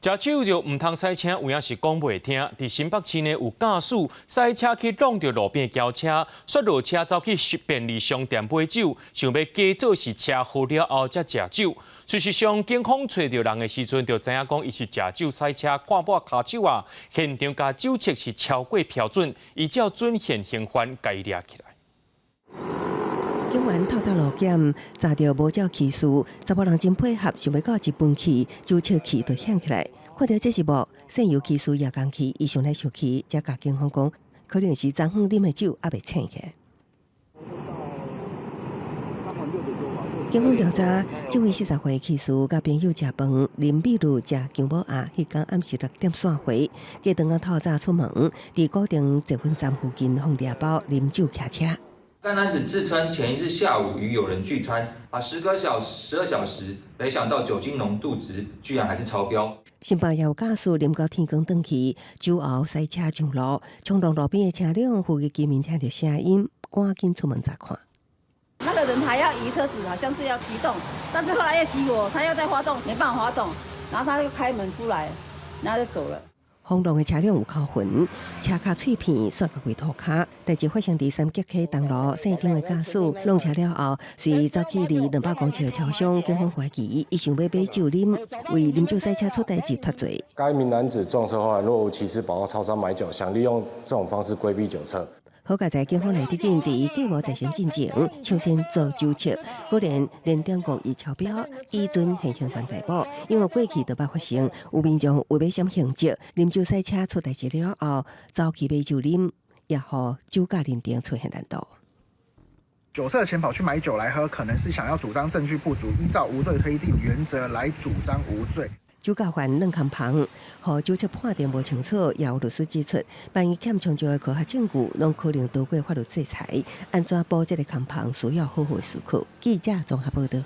食酒就唔通驶车，有影是讲袂听。伫新北市呢，有驾驶驶车去撞到路边轿车，摔落车走去便利商店买酒，想要假做是车祸了后才食酒。事实上，警方找到人的时阵，就知影讲伊是食酒驶车，看破卡手啊，现场甲酒测是超过标准，依照准现行犯该抓起来。警员透早路检，查到无照骑士，查某人真配合，想要到日本去，酒测器就响起来。看到这是无，现有骑士夜间去，伊上来小气，才甲警方讲，可能是昨昏啉的酒还未醒起来。警方调查，这位40岁骑士甲朋友食饭，啉秘鲁食姜母鸭，迄天暗时6点散回，隔顿啊透早出门，伫固定结婚站附近放猎包啉酒骑车。该男子自称前一日下午与友人聚餐，时隔12小时，没想到酒精浓度值居然还是超标。新北也有驾驶啉到天光转去，酒后驶车上路，冲撞路边的车辆，附近居民听到声音，赶紧出门查看。那个人还要移车子，好像是要移动，但是后来又熄火，他要再发动，没办法发动，然后他就开门出来，然后就走了。轰动的车辆有扣痕，车卡碎片摔到回头卡。代志发生伫三吉溪东路，姓张的驾驶弄车了后，随走去离200公尺的超商，警方怀疑伊想要买酒啉，为啉酒赛车出代志脱罪。该名男子撞车后，若无其事跑到超商买酒，想利用这种方式规避酒测。好在在警方来得紧，伫计无提升进前，抢先做酒测，果然连点故意超标，依准现行犯逮捕。因为过去就捌发生，有民众为要闪刑责，啉酒赛车出代志了后，走去买酒啉，也互酒驾认定出现难度。酒测前跑去买酒来喝，可能是想要主张证据不足，依照无罪推定原则来主张无罪。酒驾犯软空旁，互酒测判定无清楚，也有律师指出，万一欠充足的科学证据，拢可能逃过法律制裁。安怎保这个空旁，需要好好思考。记者综合报道。